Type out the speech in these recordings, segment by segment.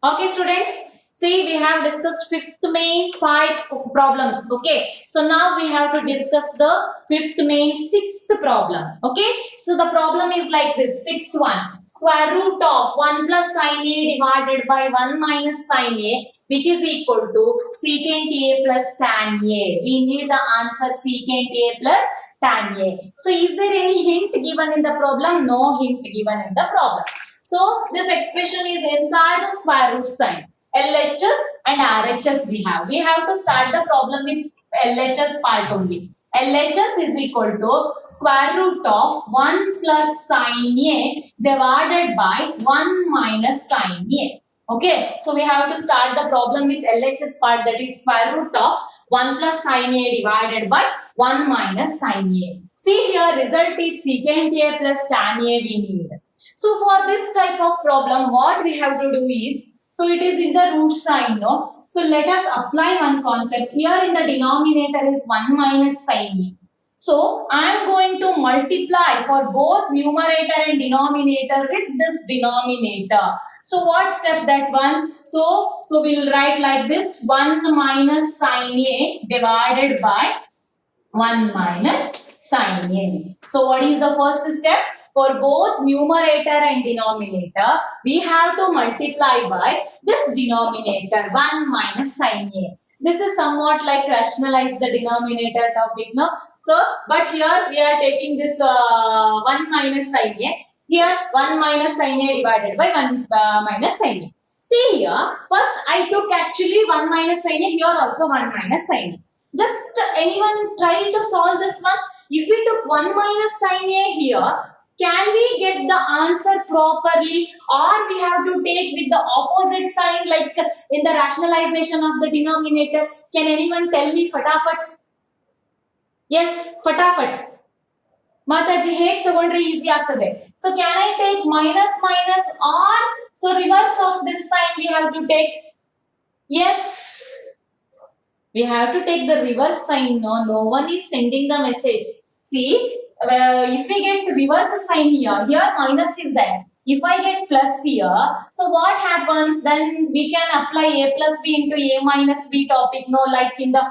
Okay, students. See, we have discussed fifth main, five problems. Okay. So now we have to discuss the fifth main, sixth problem. Okay. So the problem is like this. Sixth one. Square root of 1 plus sin A divided by 1 minus sin A, which is equal to secant A plus tan A. We need the answer secant A plus tan A. So is there any hint given in the problem? No hint given in the problem. So this expression is inside the square root sign. LHS and RHS we have. We have to start the problem with LHS part only. LHS is equal to square root of 1 plus sin A divided by 1 minus sin A. Okay, so we have to start the problem with LHS part, that is square root of 1 plus sin A divided by 1 minus sin A. See here, result is secant A plus tan A we need. So for this type of problem, what we have to do is, so it is in the root sign, no? So let us apply one concept. Here in the denominator is 1 minus sin A. So I am going to multiply for both numerator and denominator with this denominator. So what step that one? So we will write like this: 1 minus sin A divided by 1 minus sin A. So what is the first step? For both numerator and denominator, we have to multiply by this denominator 1 minus sin A. This is somewhat like rationalize the denominator topic, no? So, but here we are taking this 1 minus sin A. Here 1 minus sin A divided by 1 minus sin A. See here, first I took actually 1 minus sin A, here also 1 minus sin A. Just anyone try to solve this one? If we took 1 minus sin A here, can we get the answer properly, or we have to take with the opposite sign like in the rationalization of the denominator? Can anyone tell me fatafat? Yes, fatafat. Mataji, ಹೇಗೆ ತಗೊಂಡ್ರೆ easy ಆಗ್ತದೆ. So can I take minus minus, or so reverse of this sign we have to take? Yes. We have to take the reverse sign. No one is sending the message. See, if we get reverse sign here minus is there. If I get plus here, so what happens? Then we can apply a plus b into a minus b topic, no, like in the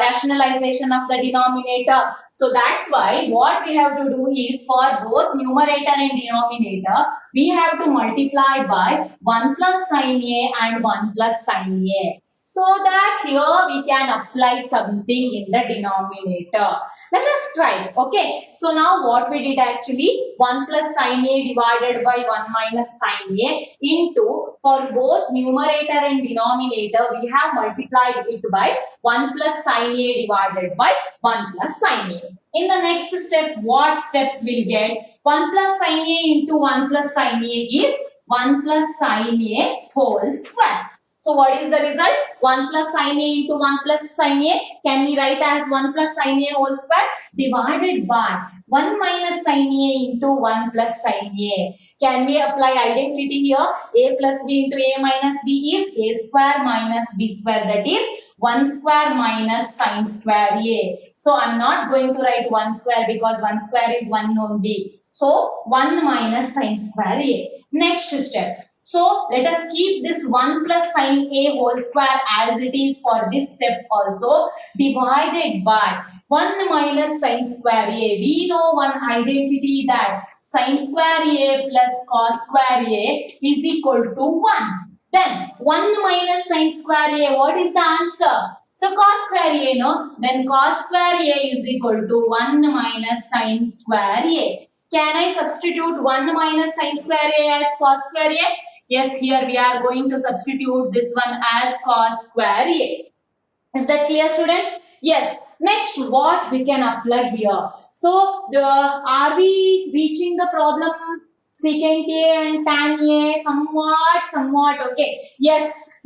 rationalization of the denominator. So that's why what we have to do is, for both numerator and denominator, we have to multiply by 1 plus sin A and 1 plus sin A. So that here we can apply something in the denominator. Let us try. Okay. So now what we did actually, 1 plus sin A divided by 1 minus sin A into, for both numerator and denominator, we have multiplied it by 1 plus sin A divided by 1 plus sin A. In the next step, what steps will get? 1 plus sin A into 1 plus sin A is 1 plus sin A whole square. So what is the result? 1 plus sin A into 1 plus sin A can we write as 1 plus sin A whole square divided by 1 minus sin A into 1 plus sin A. Can we apply identity here? A plus B into A minus B is A square minus B square, that is 1 square minus sin square A. So I'm not going to write 1 square because 1 square is 1 only. So 1 minus sin square A. Next step. So let us keep this 1 plus sin A whole square as it is for this step also, divided by 1 minus sin square A. We know one identity, that sin square A plus cos square A is equal to 1. Then 1 minus sin square A, what is the answer? So cos square A, no? Then cos square A is equal to 1 minus sin square A. Can I substitute 1 minus sin square A as cos square A? Yes, here we are going to substitute this one as cos square A. Is that clear, students? Yes. Next, what we can apply here? So, are we reaching the problem? Secant A and tan A, somewhat, okay. Yes,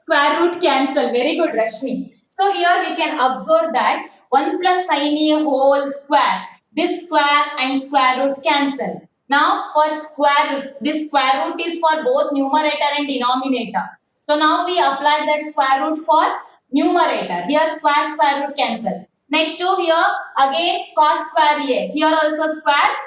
square root cancel. Very good, Rashmi. So, here we can observe that 1 plus sin A whole square. This square and square root cancel. Now for square root, this square root is for both numerator and denominator. So now we apply that square root for numerator. Here square root cancel. Next to here again cos square A. Here also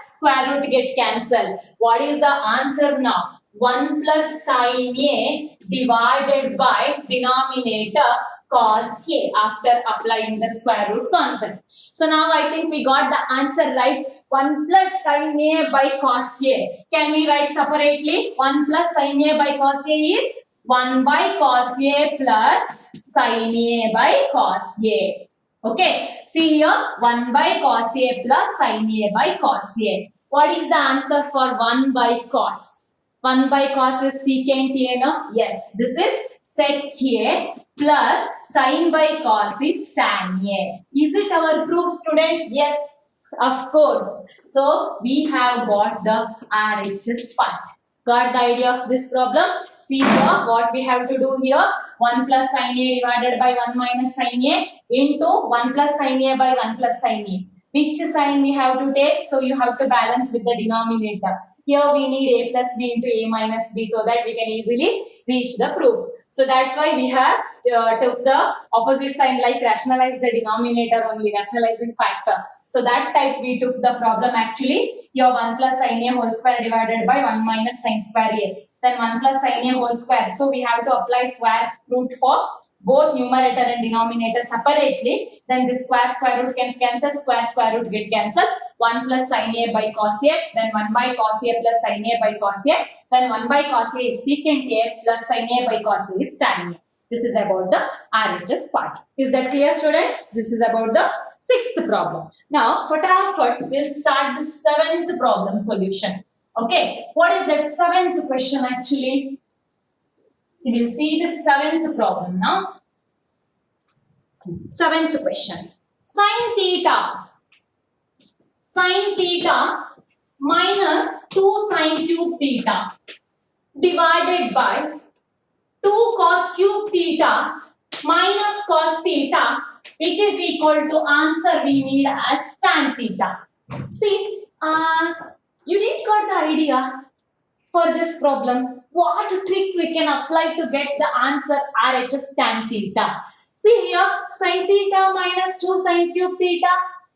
square root get cancelled. What is the answer now? 1 plus sin A divided by denominator cos A after applying the square root concept. So now I think we got the answer right. 1 plus sin A by cos A. Can we write separately? 1 plus sin A by cos A is 1 by cos A plus sin A by cos A. Okay, see here 1 by cos A plus sin A by cos A. What is the answer for 1 by cos? 1 by cos is secant A, no? Yes, this is sec A plus sin by cos is tan A. Is it our proof, students? Yes, of course. So, we have got the RHS part. Got the idea of this problem? See here what we have to do here. 1 plus sin A divided by 1 minus sin A into 1 plus sin A by 1 plus sin A. Which sign we have to take? So you have to balance with the denominator. Here we need A plus B into A minus B so that we can easily reach the proof. So that's why we have took the opposite sign, like rationalize the denominator only, rationalizing factor. So that type we took the problem actually. Here 1 plus sin A whole square divided by 1 minus sin square A. Then 1 plus sin A whole square. So we have to apply square root for both numerator and denominator separately. Then this square root can cancel, square root get cancelled. 1 plus sin A by cos A, then 1 by cos A plus sin A by cos A, then 1 by cos A is secant A plus sin A by cos A is tan A. This is about the RHS part. Is that clear, students? This is about the 6th problem. Now, we'll start the 7th problem solution. Okay, what is that 7th question actually? So we'll see the 7th problem now. 7th question. Sin theta minus 2 sin cube theta divided by 2 cos cube theta minus cos theta, which is equal to answer we need as tan theta. See, you didn't got the idea for this problem. What trick we can apply to get the answer RHS tan theta? See here, sin theta minus 2 sin cube theta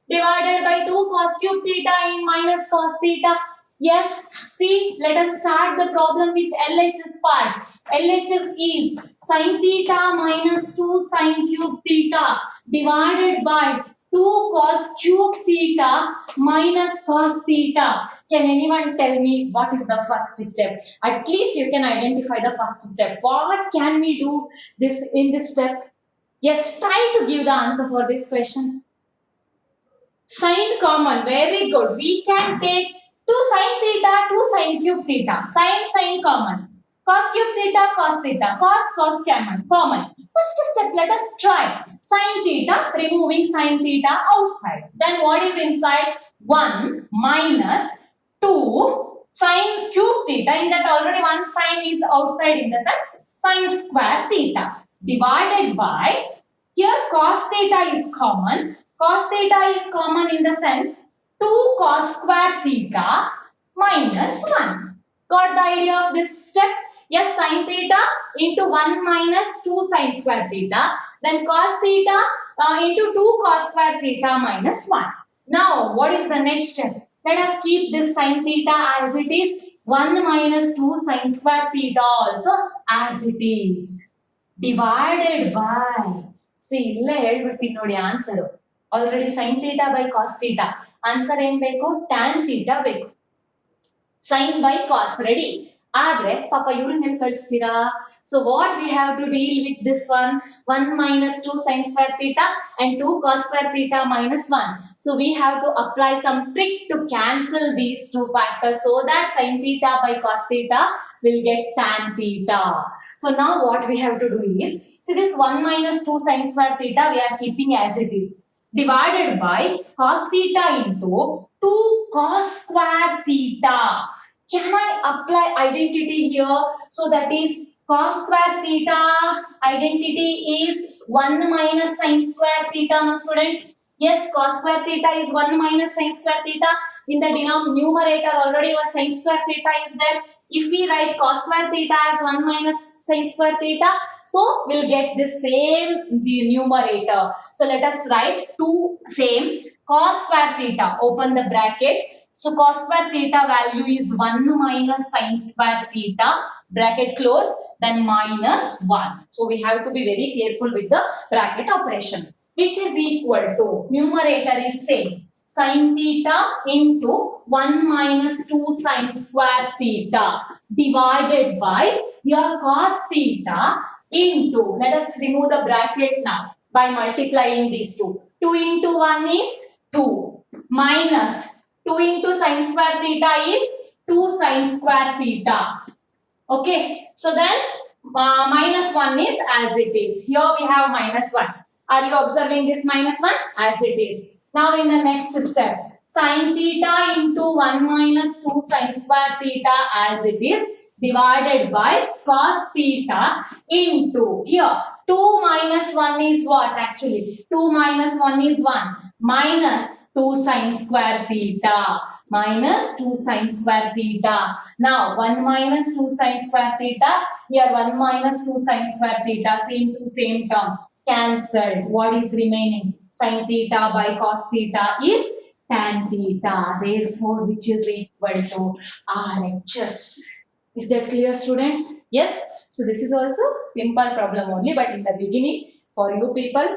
divided by 2 cos cube theta in minus cos theta. Yes, see, let us start the problem with LHS part. LHS is sin theta minus 2 sin cube theta divided by 2 cos cube theta minus cos theta. Can anyone tell me what is the first step? At least you can identify the first step. What can we do this in this step? Yes, try to give the answer for this question. Sin common, very good. We can take 2 sin theta, 2 sin cube theta. Sin common. Cos cube theta, cos common. First step, let us try. Sin theta, removing sin theta outside. Then what is inside? 1 minus 2 sin cube theta. In that already one sin is outside in the sense sin square theta. Divided by, here cos theta is common. Cos theta is common in the sense 2 cos square theta minus 1. Got the idea of this step? Yes, sin theta into 1 minus 2 sin square theta. Then cos theta into 2 cos square theta minus 1. Now, what is the next step? Let us keep this sin theta as it is. 1 minus 2 sin square theta also as it is. Divided by. See, let me answer. Already sin theta by cos theta. Answer ಏನು ಬೇಕು? tan theta ಬೇಕು. Sin by cos ready. ಆದ್ರೆ ಪಾಪ ಇವ್ರನ್ನೆಲ್ಲಿ ಕಳಿಸ್ತೀರಾ? So what we have to deal with this one? 1 minus 2 sin square theta and 2 cos square theta minus 1. So we have to apply some trick to cancel these two factors so that sin theta by cos theta will get tan theta. So now what we have to do is, see this 1 minus 2 sin square theta we are keeping as it is. Divided by cos theta into 2 cos square theta. Can I apply identity here? So that is cos square theta identity is 1 minus sin square theta, no students? Yes, cos square theta is 1 minus sin square theta. In the numerator already was sin square theta is there. If we write cos square theta as 1 minus sin square theta, so we'll get the same numerator. So let us write 2 same cos square theta, open the bracket. So cos square theta value is 1 minus sin square theta, bracket close, then minus 1. So we have to be very careful with the bracket operation, which is equal to, numerator is same, sin theta into 1 minus 2 sin square theta divided by your cos theta into, let us remove the bracket now by multiplying these two. 2 into 1 is 2 minus 2 into sin square theta is 2 sin square theta. Okay, so then minus 1 is as it is. Here we have minus 1. Are you observing this minus 1? As it is. Now in the next step, sin theta into 1 minus 2 sin square theta as it is divided by cos theta into, here 2 minus 1 is what actually? 2 minus 1 is 1 minus 2 sin square theta. Minus 2 sin square theta. Now 1 minus 2 sin square theta. Here 1 minus 2 sin square theta. Same to same term. Cancelled. What is remaining? Sin theta by cos theta is tan theta. Therefore, which is equal to RHS. Is that clear, students? Yes. So this is also simple problem only, but in the beginning for you people,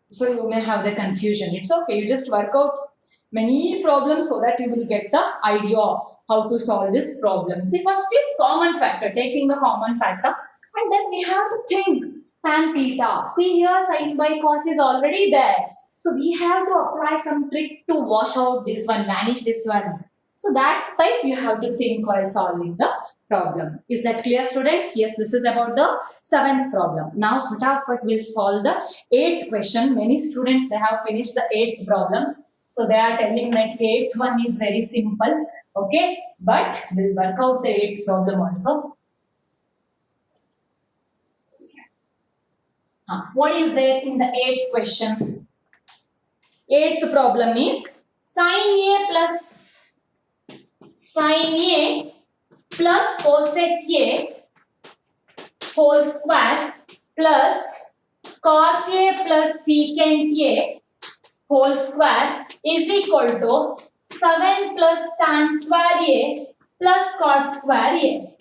so you may have the confusion. It's okay. You just work out many problems so that you will get the idea of how to solve this problem. See, first is common factor, taking the common factor, and then we have to think tan theta. See here, sin by cos is already there. So we have to apply some trick to wash out this one, vanish this one. So that type you have to think while solving the problem. Is that clear, students? Yes, this is about the 7th problem. Now, fatafat will solve the 8th question. Many students, they have finished the 8th problem. So they are telling that 8th one is very simple. Okay, but we'll work out the 8th problem also. What is there in the 8th question? 8th problem is sin A plus cosec A whole square plus cos A plus secant A whole square is equal to 7 plus tan square A plus cot square A.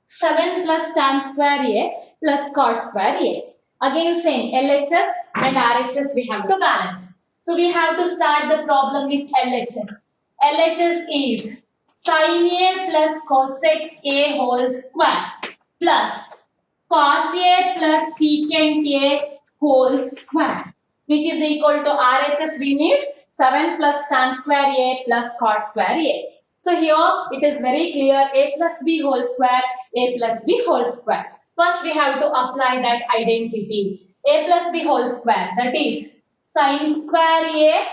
7 plus tan square A plus cot square A. Again same, LHS and RHS we have to balance. So we have to start the problem with LHS. LHS is sin A plus cosec A whole square plus cos A plus secant A whole square, which is equal to RHS. We need 7 plus tan square A plus cot square A. So here it is very clear, A plus B whole square, A plus B whole square. First we have to apply that identity. A plus B whole square, that is sin square A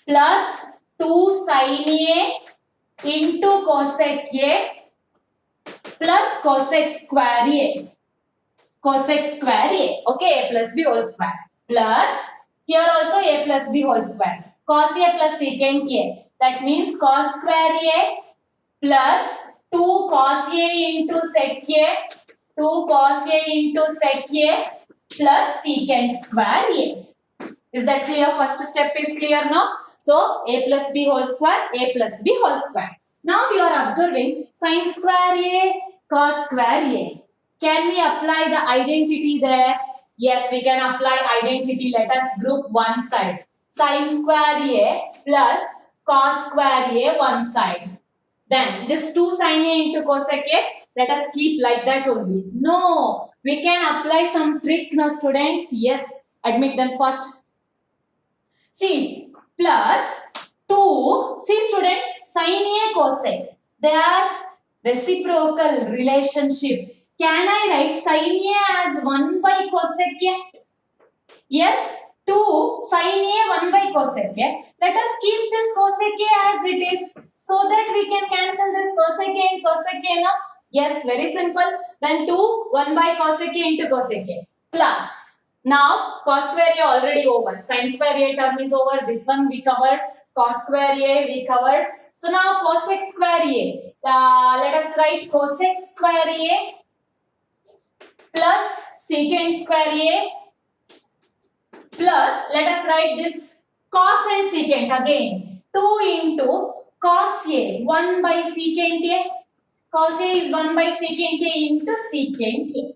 plus 2 sin A into cosec A plus cosec square A. Cosec square A. Okay, A plus B whole square. Plus, here also A plus B whole square. Cos A plus secant A. That means cos square A plus 2 cos A into sec A. 2 cos A into sec A plus secant square A. Is that clear? First step is clear now. So, A plus B whole square, A plus B whole square. Now, we are observing sin square A, cos square A. Can we apply the identity there? Yes, we can apply identity. Let us group one side. Sin square A plus cos square A one side. Then, this 2 sin A into cosec A, let us keep like that only. No, we can apply some trick now, students. Yes, admit them first. See, plus 2, see student, sin A cosec, they are reciprocal relationship. Can I write sin A as 1 by cosec A? Yes, 2 sin A 1 by cosec A. Let us keep this cosec A as it is so that we can cancel this cosec A and cosec A now. Yes, very simple. Then 2, 1 by cosec A into cosec A plus. Now, cos square A already over. Sin square A term is over. This one we covered. Cos square A we covered. So now cosec square A. Let us write cosec square A plus secant square A plus, let us write this cos and secant again. 2 into cos A, 1 by secant A. Cos A is 1 by secant A into secant A.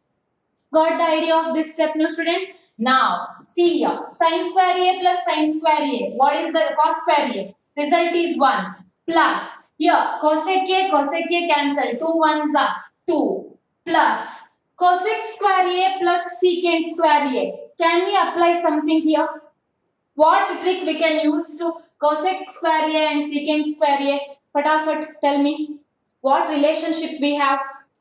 Got the idea of this step now, students? Now, see here. Sin square A plus sin square A. What is the cos square A? Result is 1 plus. Here, cosec A cancel. 2 ones are 2 plus. Cosec square A plus secant square A. Can we apply something here? What trick we can use to cosec square A and secant square A? Fatafat, tell me. What relationship we have?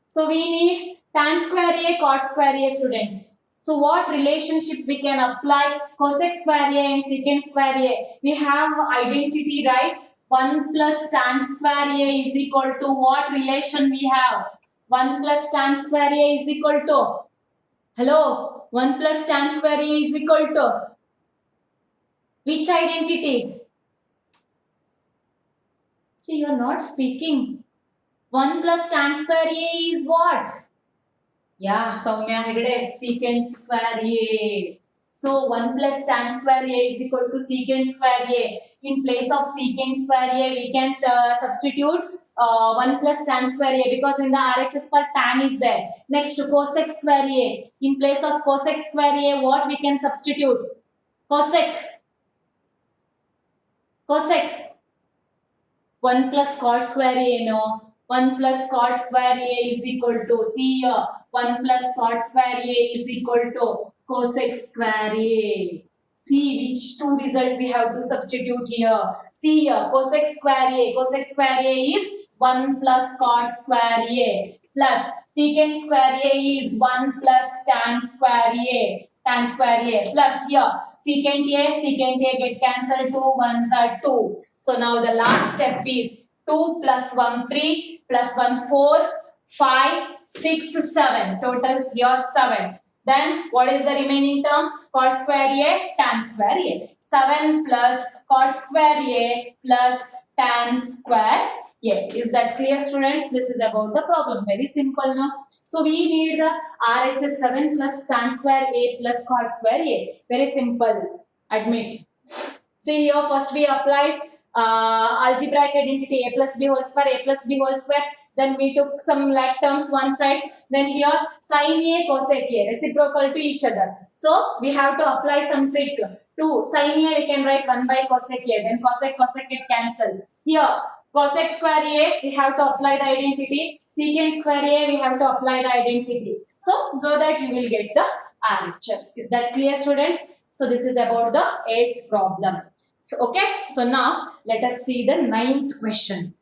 So we need tan square A, cot square A, students. So what relationship we can apply cosec square A and secant square A? We have identity, right? 1 plus tan square A is equal to what relation we have? 1 plus tan square A is equal to, hello, 1 plus tan square A is equal to which identity? See, you are not speaking. 1 plus tan square A is what? Yeah, Soumya Hegde, secant square A. So 1 plus tan square A is equal to secant square A. In place of secant square A, we can substitute 1 plus tan square A because in the RHS part tan is there. Next, cosec square A. In place of cosec square A, what we can substitute? Cosec. Cosec. 1 plus cot square A, no. 1 plus cot square A is equal to, see here, 1 plus cot square A is equal to cosec square A. See which two result we have to substitute here. See here, cosec square A. Cosec square A is 1 plus cot square A plus secant square A is 1 plus tan square A. Tan square A plus here secant A get cancelled, 2 ones are 2. So now the last step is 2 plus 1 3 plus 1 4 5 6 7. Total here 7. Then what is the remaining term? Cot square A, tan square A. 7 plus cot square A plus tan square A. Is that clear, students? This is about the problem. Very simple now. So we need the RHS 7 plus tan square A plus cot square A. Very simple. Admit. See here, first we applied algebraic identity a plus b whole square. Then we took some like terms one side. Then here sin A, cosec A, reciprocal to each other. So we have to apply some trick. To sin A we can write 1 by cosec A. Then cosec get cancelled. Here cosec square A we have to apply the identity. Secant square A we have to apply the identity. So that you will get the RHS. Is that clear, students? So this is about the 8th problem. So okay, so now let us see the 9th question.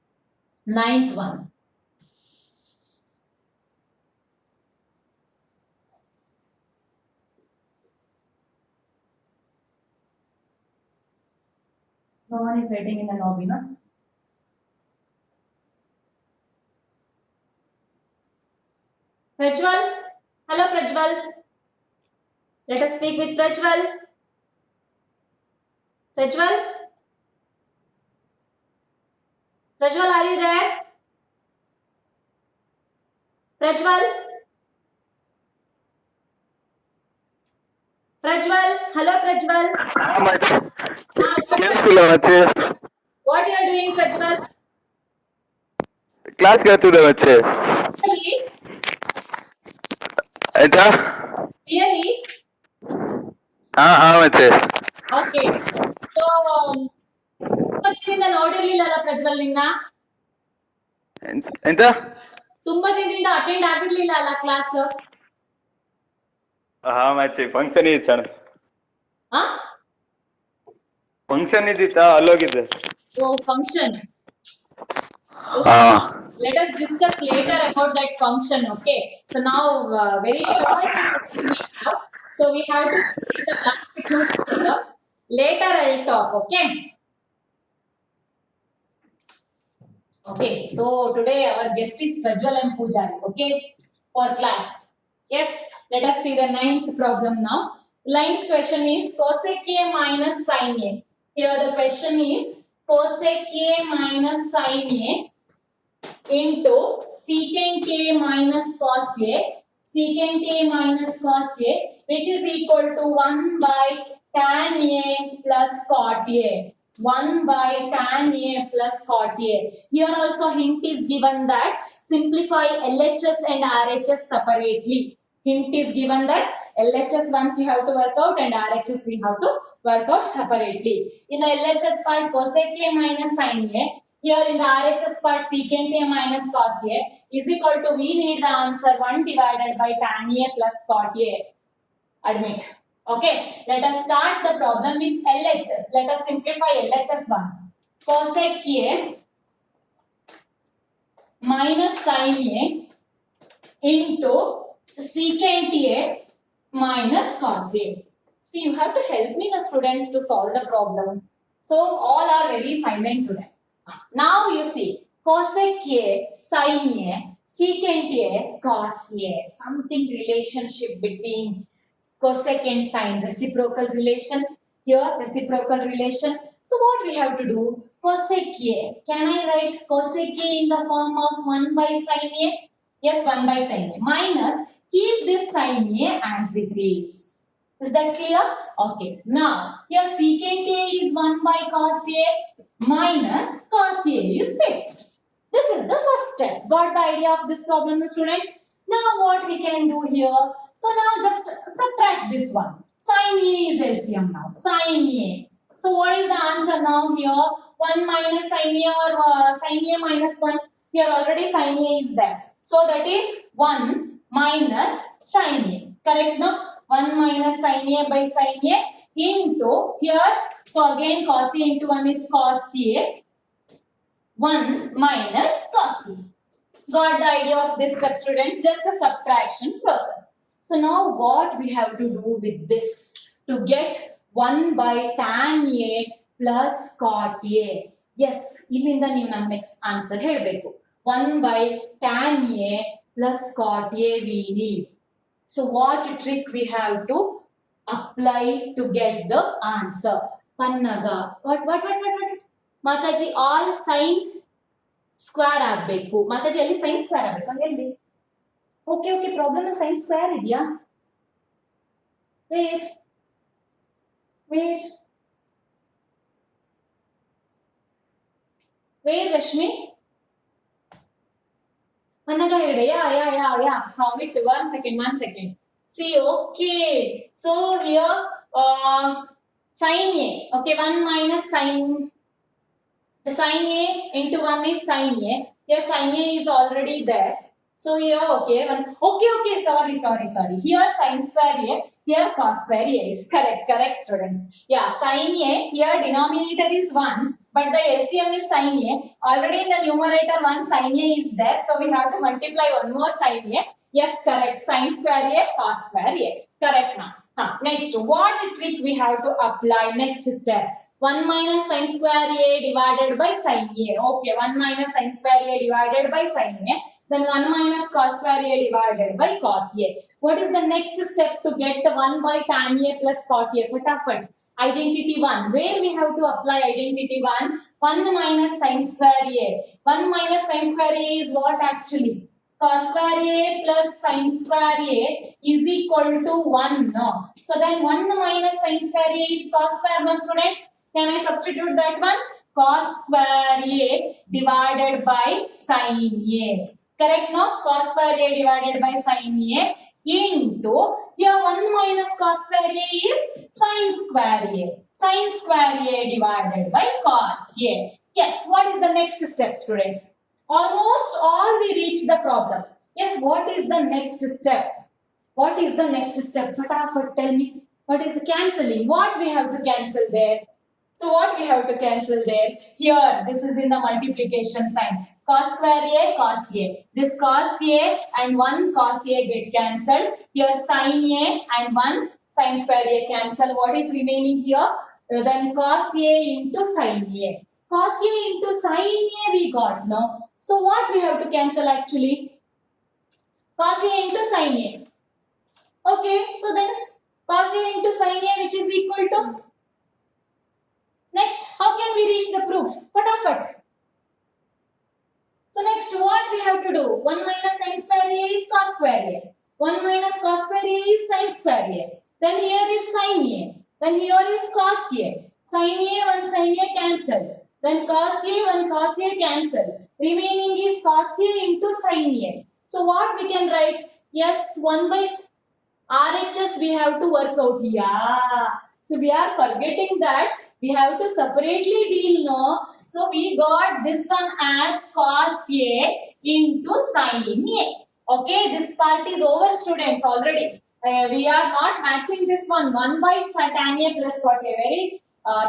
9th one. No one is waiting in the lobby, no? Prajwal? Hello Prajwal. Let us speak with Prajwal. Prajwal? Prajwal, are you there? Prajwal? Prajwal? Hello Prajwal. What you are doing, Prajwal? Class Really? Really? Okay. So, ತುಂಬಾ ನೋಡಿರ್ಲಿಲ್ಲ ಪ್ರಜ್ವಲ್ ನಿನ್ನ ಎಂತ ತುಂಬಾ ದಿನದಿಂದ attend ಆಗಿರ್ಲಿಲ್ಲ ಅಲ್ಲ class function ಇತ್ತು function ಇದ್ದಿತ್ತಾ ಅಲ್ಲೋಗಿದ್ದೆ O function let us discuss later about that function. Okay, so now very short we have, so we have to finish the last two problems. Later I'll talk. Okay, so today our guest is Prajwal and Pujari, okay, for class. Yes, let us see the 9th problem now. 9th question is cosec A minus sin A. Here the question is cosec A minus sin A into secant A minus cos A, secant A minus cos A, which is equal to 1 by tan A plus cot A. 1 by tan A plus cot A. Here also hint is given that simplify LHS and RHS separately. Hint is given that LHS once you have to work out and RHS we have to work out separately. In the LHS part cosec A minus sin A. Here in the RHS part secant A minus cos A is equal to, we need the answer 1 divided by tan A plus cot A. Admit. Okay, let us start the problem with LHS. Let us simplify LHS once. Cosec A minus sin A into secant A minus cos A. See, you have to help me, the students, to solve the problem. So, all are very silent today. Now you see, cosec A, sin A, secant A, cos A. Something relationship between cosec and sin, reciprocal relation. Here, reciprocal relation. So, what we have to do? Cosec A. Can I write cosec A in the form of 1 by sin A? Yes, 1 by sin A. Minus, keep this sin A as it is. Is that clear? Okay. Now, here secant A is 1 by cos A minus cos A is fixed. This is the first step. Got the idea of this problem, students? Now, what we can do here? So, now just subtract this one. Sin A is LCM now. Sin A. So, what is the answer now here? 1 minus sin A or sin A minus 1. Here already sin A is there. So, that is 1 minus sin A. Correct now? 1 minus sin A by sin A into here. So, again cos A into 1 is cos A. 1 minus cos A. Got the idea of this step, students? Just a subtraction process. So now what we have to do with this to get 1 by tan A plus cot A? Yes, ಇಲ್ಲಿಂದ ನೀವು ನಮ್ಮ next answer ಹೇಳಬೇಕು. 1 by tan A plus cot A we need. So what trick we have to apply to get the answer? Pannaga. What? Mataji, all sin square ಆಗಬೇಕು. ಮಾತಾಜಿ ಅಲ್ಲಿ sin square ಆಗಬೇಕು. ಎಲ್ಲಿ? Okay, problem sin square ಇದೆಯಾ? Where? Where, Rashmi? Annaga here. Yeah. How much? One second. See, okay. So here, sin A. Okay, 1 minus sin. The sin A into 1 is sin A. Here sin A is already there. So here, okay. Sorry. Here sin square A, here cos square A is correct, students. Yeah, sin A, here denominator is 1, but the LCM is sin A. Already in the numerator 1 sin A is there, so we have to multiply one more sin A. Yes, correct. Sin square A, cos square A. Correct now. Next, what trick we have to apply? Next step. 1 minus sin square A divided by sin A. Okay, 1 minus sin square A divided by sin A. Then 1 minus cos square A divided by cos A. What is the next step to get the 1 by tan A plus cot A? Fatafat. Identity 1. Where we have to apply identity 1? 1 minus sin square A. 1 minus sin square A is what actually? Cos square A plus sin square A is equal to 1. No. So then 1 minus sin square A is cos square. No, students. Can I substitute that one? Cos square A divided by sin A. Correct now? Cos square A divided by sin A into here 1 minus cos square A is sin square A. Sin square A divided by cos A. Yes, what is the next step, students? Almost all we reach the problem. Yes, what is the next step? What is the next step? Fatafat, tell me. What is the cancelling? What we have to cancel there? So what we have to cancel there? Here, this is in the multiplication sign. Cos square A, cos A. This cos A and 1 cos A get cancelled. Here sin A and 1 sin square A cancel. What is remaining here? Then cos A into sin A. Cos A into sin A we got, no? So what we have to cancel actually? Cos A into sin A. Okay, so then cos A into sin A which is equal to? Next, how can we reach the proof? Fatafat. So next, what we have to do? 1 minus sin square A is cos square A. 1 minus cos square A is sin square A. Then here is sin A. Then here is cos A. Sin A, 1 sin A cancel. Then cos A, 1 cos A cancel. Remaining is cos A into sin A. So what we can write? Yes, 1 by RHS we have to work out. Yeah. So we are forgetting that we have to separately deal, no? So we got this one as cos A into sin A. Okay, this part is over, students, already. We are not matching this one. 1 by tan A plus cot A. Very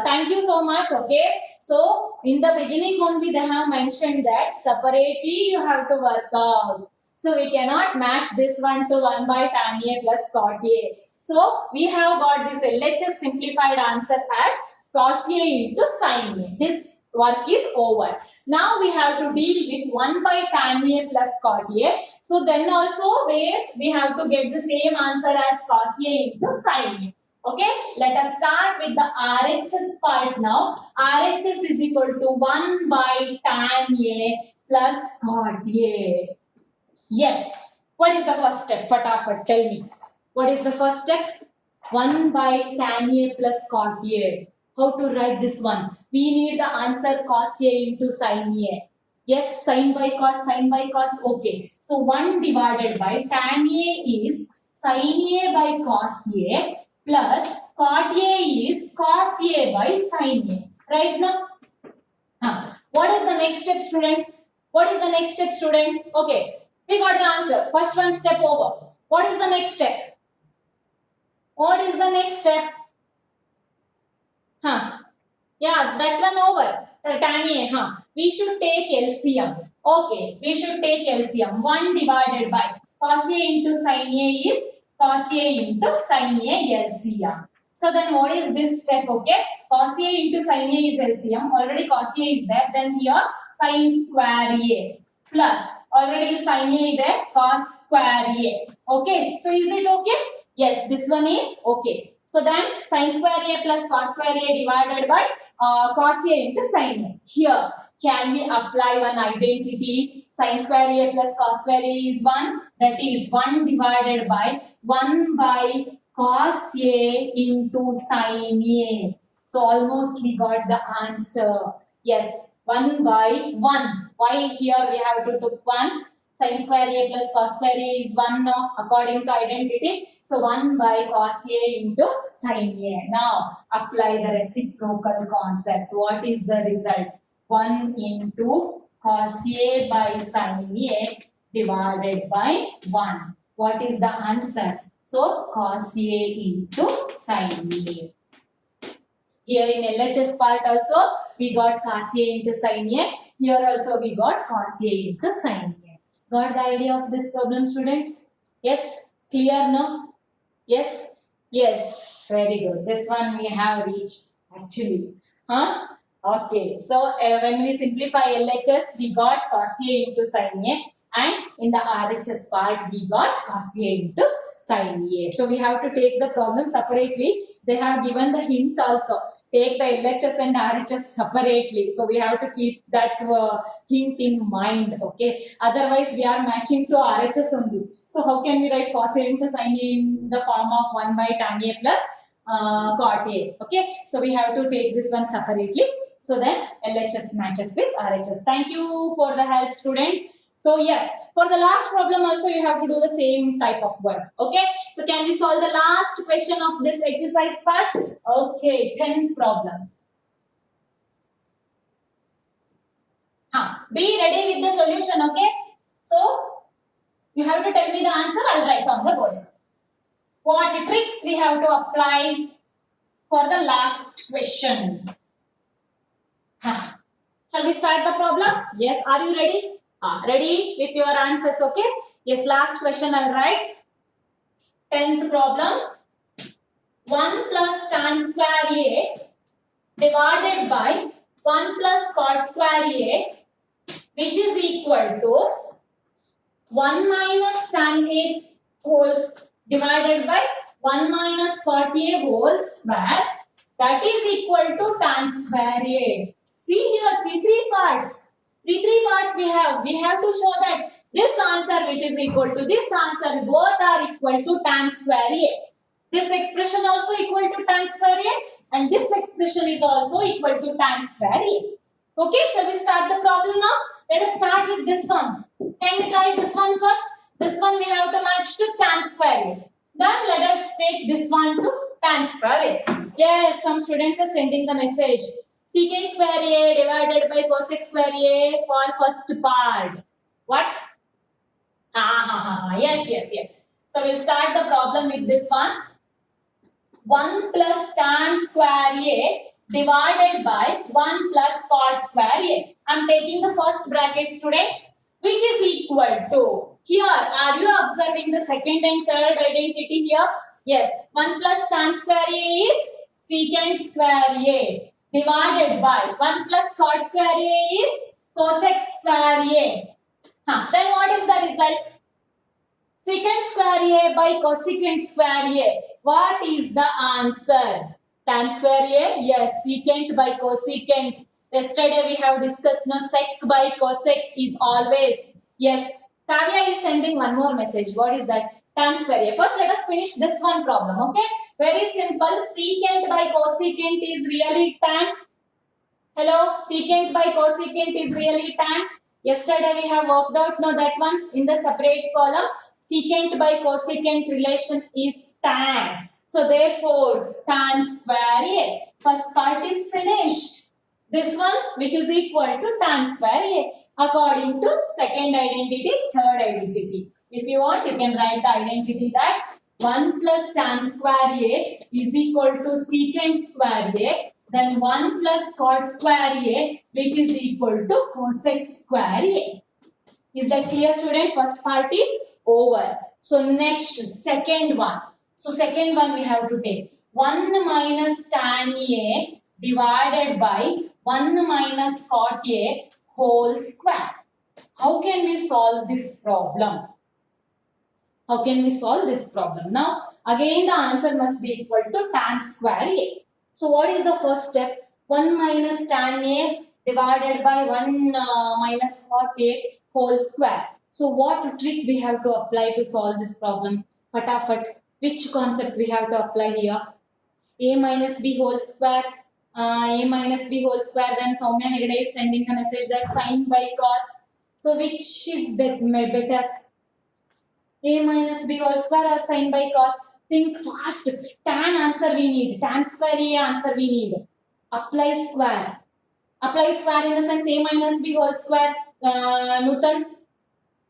thank you so much. Okay, so in the beginning only they have mentioned that separately you have to work out. So we cannot match this one to 1 by tan A plus cot A. So we have got this LHS simplified answer as cos A into sin A. This work is over. Now we have to deal with 1 by tan A plus cot A. So then also where we have to get the same answer as cos A into sin A. Okay, let us start with the RHS part now. RHS is equal to 1 by tan A plus cot A. Yes. What is the first step? Fatafat, tell me. What is the first step? 1 by tan A plus cot A. How to write this one? We need the answer cos A into sin A. Yes, sin by cos, okay. So 1 divided by tan A is sin A by cos A plus cot A is cos A by sin A. Right now? What is the next step, students? What is the next step, students? Okay, we got the answer. First one step over. What is the next step? What is the next step? Yeah, that one over. Tan A, we should take LCM. Okay, we should take LCM. 1 divided by cos A into sin A is cos A into sin A LCM. So then what is this step? Okay, cos A into sin A is LCM. Already cos A is there. Then here sin square A plus already sin A is there, cos square A. Okay, so is it okay? Yes, this one is okay. So then sin square A plus cos square A divided by cos A into sin A. Here, can we apply one identity? Sin square A plus cos square A is 1. That is 1 divided by 1 by cos A into sin A. So almost we got the answer. Yes, 1 by 1. Why here we have to took 1? Sin square A plus cos square A is 1 now according to identity. So 1 by cos A into sin A. Now apply the reciprocal concept. What is the result? 1 into cos A by sin A divided by 1. What is the answer? So cos A into sin A. Here in LHS part also we got cos A into sin A. Here also we got cos A into sin A. Got the idea of this problem, students? Yes? Clear now? Yes? Yes. Very good. This one we have reached actually. Okay. So when we simplify LHS, we got cos A into sin A. And in the RHS part, we got cos A into sin A. So we have to take the problem separately. They have given the hint also. Take the LHS and RHS separately. So we have to keep that hint in mind. Okay. Otherwise, we are matching to RHS only. So how can we write cos A into sin A in the form of 1 by tan A plus cot A? Okay. So we have to take this one separately. So then LHS matches with RHS. Thank you for the help, students. So yes, for the last problem also you have to do the same type of work. Okay. So can we solve the last question of this exercise part? Okay, 10th problem. Be ready with the solution. Okay. So you have to tell me the answer. I'll write on the board. What tricks we have to apply for the last question? Shall we start the problem? Yes, are you ready? Ready with your answers, okay? Yes, last question I'll write. 10th problem. 1 plus tan square A divided by 1 plus cot square A, which is equal to 1 minus tan A wholes divided by 1 minus cot A whole square, that is equal to tan square A. See here, three parts. Three parts we have. We have to show that this answer which is equal to this answer, both are equal to tan square A. This expression also equal to tan square A and this expression is also equal to tan square A. Okay, shall we start the problem now? Let us start with this one. Can you try this one first? This one we have to match to tan square A. Then let us take this one to tan square A. Yes, some students are sending the message. Secant square A divided by cosec square A for first part. What? Yes, yes, yes. So we'll start the problem with this one. 1 plus tan square A divided by 1 plus cot square A. I'm taking the first bracket, students, which is equal to. Here, are you observing the second and third identity here? Yes, 1 plus tan square A is secant square A divided by 1 plus cot square A is cosec square A. Then what is the result? Secant square A by cosecant square A. What is the answer? Tan square A? Yes, secant by cosecant. Yesterday we have discussed no sec by cosec is always. Yes. Kavya is sending one more message. What is that? Tan square A. First let us finish this one problem. Okay. Very simple. Secant by cosecant is really tan. Hello. Secant by cosecant is really tan. Yesterday we have worked out now that one in the separate column. Secant by cosecant relation is tan. So therefore tan square A. First part is finished. This one which is equal to tan square A according to second identity, third identity. If you want you can write the identity that 1 plus tan square A is equal to secant square A. Then 1 plus cot square A which is equal to cosec square A. Is that clear, student? First part is over. So next, second one. So second one we have to take 1 minus tan A divided by 1 minus cot A whole square. How can we solve this problem? How can we solve this problem? Now, again the answer must be equal to tan square A. So what is the first step? 1 minus tan A divided by 1 minus cot A whole square. So what trick we have to apply to solve this problem? Fatafat. Which concept we have to apply here? A minus B whole square. A minus B whole square. Then Soumya Hegde is sending the message that sin by cos. So which is better? A minus B whole square or sin by cos? Think fast. Tan answer we need. Tan square A answer we need. Apply square. Apply square in the sense A minus B whole square. Nutan?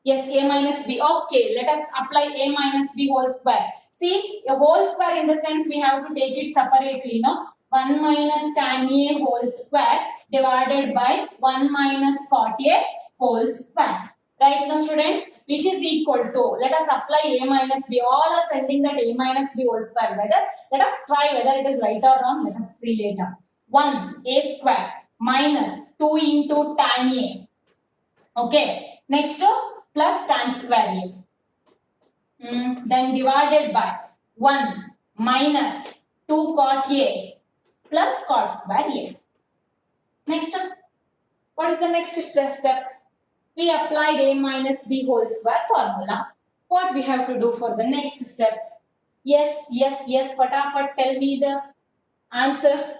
Yes, A minus B. Okay, let us apply A minus B whole square. See, a whole square in the sense we have to take it separately, no? 1 minus tan A whole square divided by 1 minus cot A whole square. Right now, students, which is equal to, let us apply A minus B. All are sending that A minus B whole square. Let us try whether it is right or wrong. Let us see later. 1 A square minus 2 into tan A. Okay. Next, plus tan square A. Then divided by 1 minus 2 cot A plus cot square A. Next, what is the next step? We applied A minus B whole square formula. What we have to do for the next step? Yes, yes, yes. Fatafat, tell me the answer.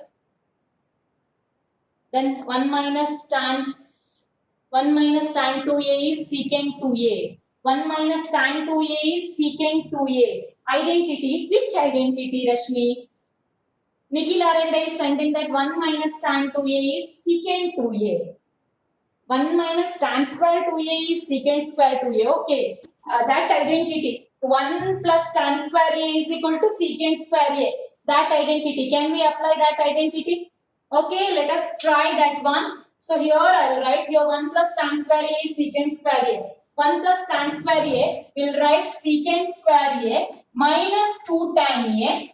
Then 1 minus tan 2A is secant 2A. 1 minus tan 2A is secant 2A. Identity. Which identity, Rashmi? Nikhil Arende is sending that 1 minus tan 2A is secant 2A. 1 minus tan square 2A is secant square 2A. Okay. That identity. 1 plus tan square A is equal to secant square A. That identity. Can we apply that identity? Okay. Let us try that one. So here I will write here 1 plus tan square A is secant square A. 1 plus tan square A will write secant square A minus 2 tan A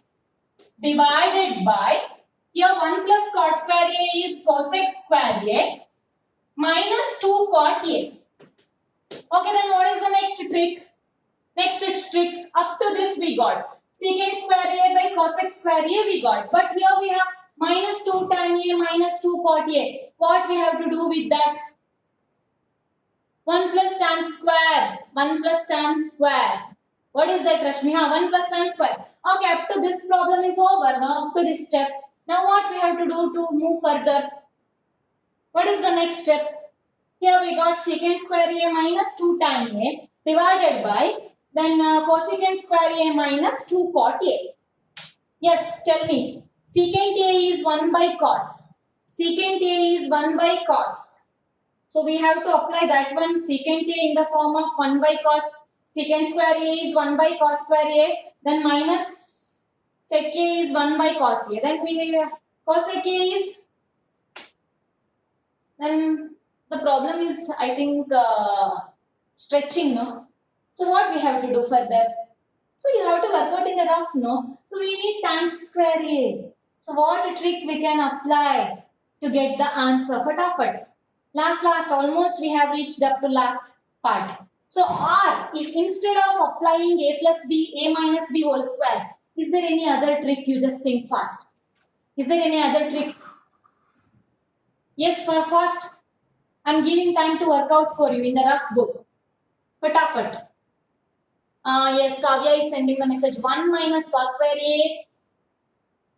divided by, here 1 plus cot square A is cosec square A minus 2 cot A. Okay, then what is the next trick? Next trick, up to this we got. Secant square A by cosec square A we got. But here we have minus 2 tan A minus 2 cot A. What we have to do with that? 1 plus tan square. 1 plus tan square. What is that, Rashmiha? 1 plus tan square. Okay, up to this problem is over. Now up to this step. Now what we have to do to move further? What is the next step? Here we got secant square A minus 2 tan A divided by then cosecant square A minus 2 cot A. Yes, tell me. Secant A is 1 by cos. Secant A is 1 by cos. So we have to apply that one. Secant A in the form of 1 by cos. Secant square A is 1 by cos square A. Then minus sec A is 1 by cos A. Then we have cosec A is. Then the problem is, I think, stretching, no? So what we have to do further? So you have to work out in the rough, no? So we need tan square A. So what trick we can apply to get the answer? Fatafat. Last, almost we have reached up to last part. So or if instead of applying A plus B, A minus B whole square, is there any other trick? You just think fast. Is there any other tricks? Yes, for fast. I'm giving time to work out for you in the rough book. Fatafat. Yes, Kavya is sending the message 1 minus cos square A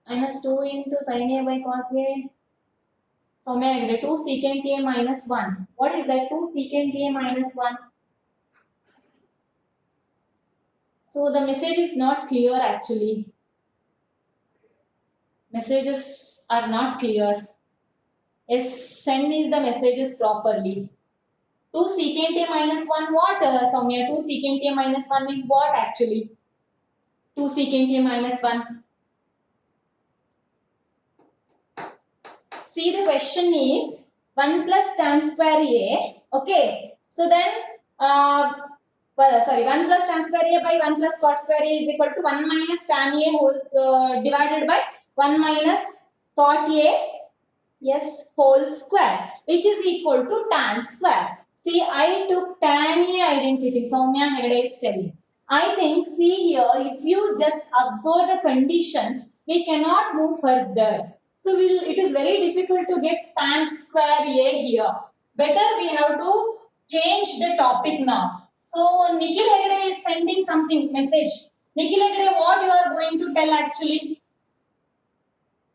minus 2 into sin A by cos A. So, may I get 2 secant A minus 1. What is that? 2 secant A minus 1. So, the message is not clear actually. Messages are not clear. Yes, send me the messages properly. 2 secant A minus 1 what, Soumya? 2 secant A minus 1 is what actually? 2 secant A minus 1. See, the question is 1 plus tan square A. Okay. So then, 1 plus tan square A by 1 plus cot square A is equal to 1 minus tan A whole divided by 1 minus cot A. Yes, whole square, which is equal to tan square. See, I took tan A identity. Soumya Hegde is telling. I think, see here, if you just observe the condition, we cannot move further. So, it is very difficult to get tan square A here. Better we have to change the topic now. So, Nikhil Hegde is sending something, message. Nikhil Hegde, what you are going to tell actually?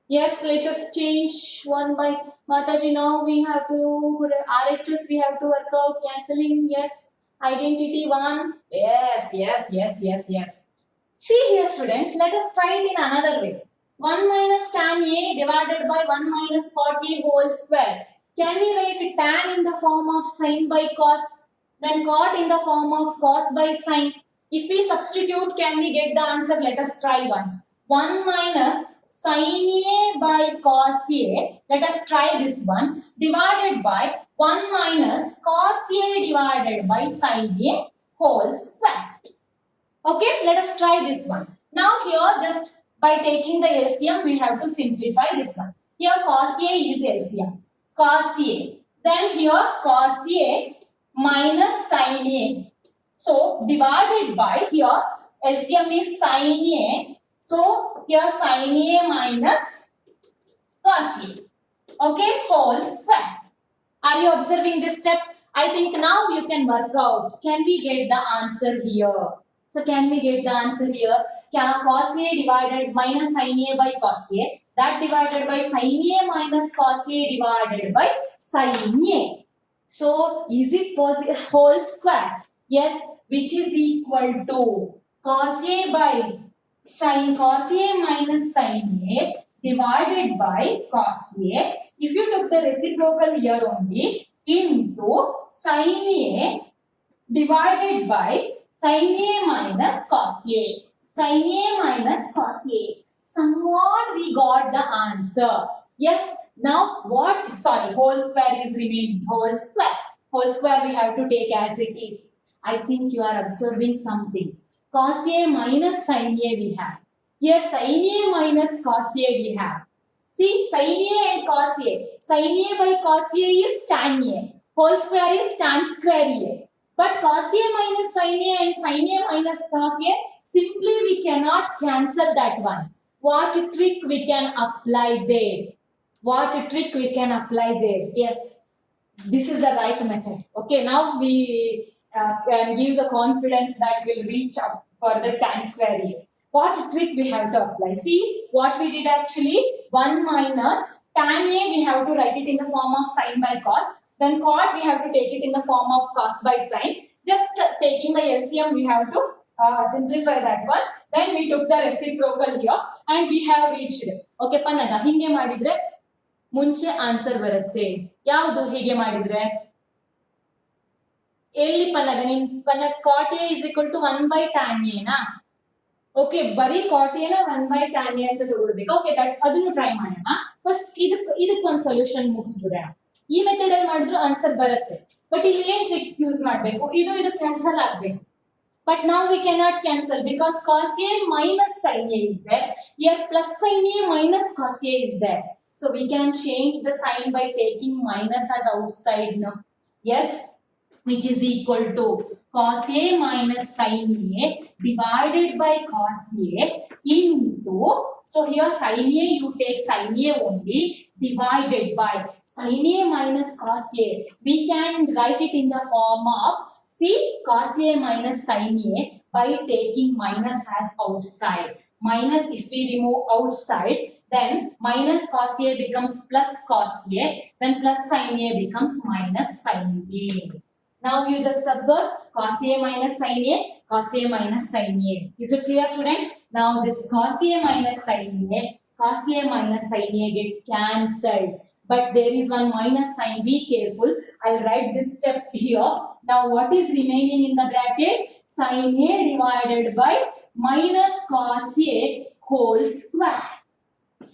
Yes, let us change 1 by Mataji. Now we have to RHS. We have to work out cancelling. Yes, identity 1. Yes. See here, students. Let us try it in another way. 1 minus tan A divided by 1 minus cot A whole square. Can we write tan in the form of sin by cos? Then cot in the form of cos by sin. If we substitute, can we get the answer? Let us try once. 1 minus sin A by cos A, let us try this one, divided by 1 minus cos A divided by sin A whole square. Okay, let us try this one. Now here, just by taking the LCM, we have to simplify this one. Here cos A is LCM. Cos A. Then here cos A minus sin A. So divided by here, LCM is sin A. So, here sin A minus cos A. Okay, whole square. Are you observing this step? I think now you can work out. Can we get the answer here? So, can we get the answer here? Cos A divided minus sin A by cos A. That divided by sin A minus cos A divided by sin A. So, is it whole square? Yes, which is equal to cos A by sin cos A minus sin A divided by cos A. If you took the reciprocal here only, into sin A divided by sin A minus cos A. Sin A minus cos A. Somewhat we got the answer. Yes, now what? Sorry, whole square is remaining. Whole square. Whole square we have to take as it is. I think you are observing something. Cos A minus sin A we have. Here sin A minus cos A we have. See, sin A and cos A. Sin A by cos A is tan A. Whole square is tan square A. But cos A minus sin A and sin A minus cos A, simply we cannot cancel that one. What trick we can apply there? What trick we can apply there? Yes, this is the right method. Okay, now we can give the confidence that we'll reach up for the tan square A. What trick we have to apply? See what we did actually. 1 minus tan A we have to write it in the form of sin by cos. Then cot we have to take it in the form of cos by sin. Just taking the LCM we have to simplify that one. Then we took the reciprocal here and we have reached. Okay ಪನ್ನಗ ಹಿಂಗೆ ಮಾಡಿದ್ರೆ ಮುಂಚೆ answer ಬರುತ್ತೆ. ಯಾವುದು ಹೀಗೆ ಮಾಡಿದ್ರೆ? ಎಲ್ಲಿ ಪನ್ನಗ ನಿನ್ ಪನ್ನಗ cot A is equal to 1 by tan A ನಾ? ಓಕೆ ಬರೀ cot A ನ 1 by tan A ಅಂತ ತಗೊಳ್ಬೇಕು. ಓಕೆ ದಟ್ ಅದನ್ನು ಟ್ರೈ ಮಾಡೋಣ. ಫಸ್ಟ್ ಇದಕ್ಕೊಂದು ಸೊಲ್ಯೂಷನ್ ಮುಗಿಸ್ಬಿಡೋಣ. ಈ ಮೆಥಡ್ ಅಲ್ಲಿ ಮಾಡಿದ್ರು ಆನ್ಸರ್ ಬರುತ್ತೆ. ಬಟ್ ಇಲ್ಲಿ ಏನ್ ಟ್ರಿಕ್ ಯೂಸ್ ಮಾಡಬೇಕು? ಇದು ಕ್ಯಾನ್ಸಲ್ ಆಗಬೇಕು. But now we cannot cancel because cos A minus sin A is there. Here plus sin A minus cos A is there. So we can change the sign by taking minus as outside now. Yes, which is equal to cos A minus sin A divided by cos A into, so here sin A you take sin A only divided by sin A minus cos A. We can write it in the form of, see, cos A minus sin A by taking minus as outside. Minus if we remove outside, then minus cos A becomes plus cos A, then plus sin A becomes minus sin A. Now you just observe cos A minus sin A, cos A minus sin A. Is it clear, student? Now this cos A minus sin A, cos A minus sin A get cancelled. But there is one minus sign. Be careful. I'll write this step here. Now what is remaining in the bracket? Sin A divided by minus cos A whole square.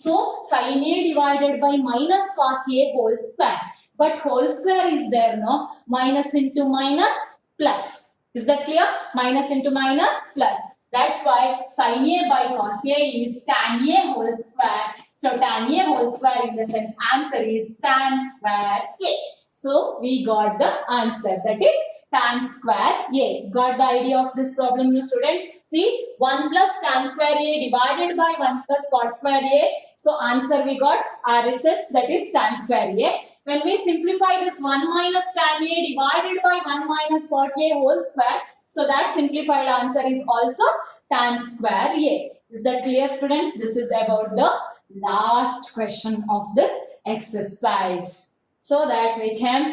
So sin A divided by minus cos A whole square. But whole square is there, no? Minus into minus plus. Is that clear? Minus into minus plus. That's why sin A by cos A is tan A whole square. So tan A whole square in the sense answer is tan square A. So we got the answer, that is tan square A. Got the idea of this problem, you student? See, 1 plus tan square A divided by 1 plus cot square A. So answer we got RHS, that is tan square A. When we simplify this 1 minus tan A divided by 1 minus cot A whole square, so that simplified answer is also tan square A. Is that clear, students? This is about the last question of this exercise. So that we can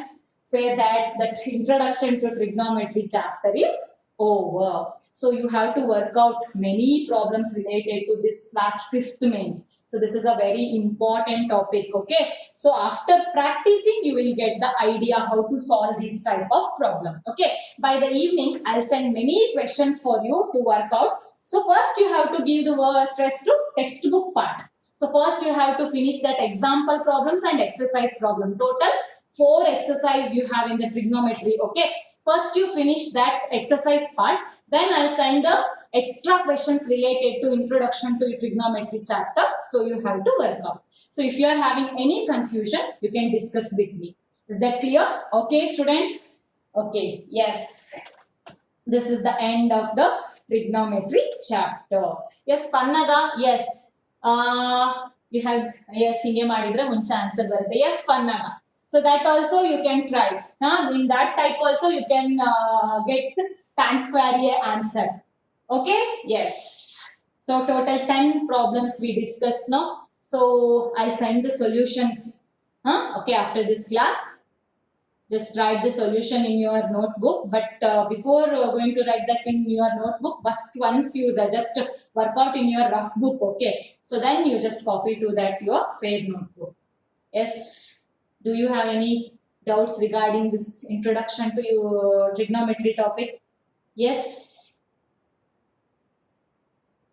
say that the introduction to trigonometry chapter is over. So you have to work out many problems related to this last fifth main. So this is a very important topic, okay? So after practicing, you will get the idea how to solve these type of problem, okay? By the evening, I'll send many questions for you to work out. So first you have to give the stress to textbook part. So first you have to finish that example problems and exercise problem. Total 4 exercise you have in the trigonometry, okay? First you finish that exercise part, then I'll send the extra questions related to introduction to trigonometry chapter. So you have to work out. So if you are having any confusion, you can discuss with me. Is that clear? Okay, students? Okay, yes. This is the end of the trigonometry chapter. Yes, Pannaga, yes. You have, yes, hinge madidre munche answer barutte. Yes, Pannaga. So that also you can try. In that type also you can get tan square A answer. Okay? Yes. So total 10 problems we discussed now. So I'll send the solutions. Okay, after this class. Just write the solution in your notebook. But before going to write that in your notebook, first once you just work out in your rough book, okay? So then you just copy to that your fair notebook. Yes. Do you have any doubts regarding this introduction to your trigonometry topic? Yes.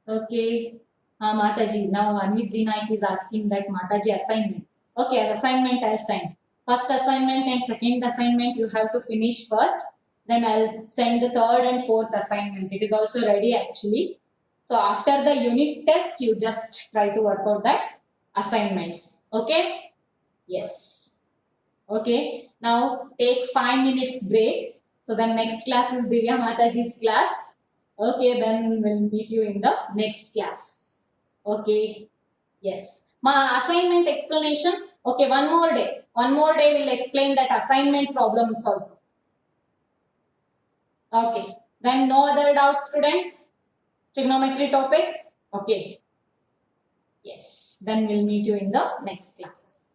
Okay. Mataji, now Anvit Ji Naik is asking that Mataji assignment. Okay, as assignment I'll send. First assignment and second assignment you have to finish first. Then I'll send the third and fourth assignment. It is also ready actually. So after the unit test, you just try to work out that assignments. Okay? Yes. Okay. Now take 5 minutes break. So then next class is Divya Mataji's class. Okay, then we'll meet you in the next class. Okay. Yes. My assignment explanation. Okay, one more day. One more day we'll explain that assignment problems also. Okay. Then no other doubts, students? trigonometry topic? Okay. Yes. Then we'll meet you in the next class.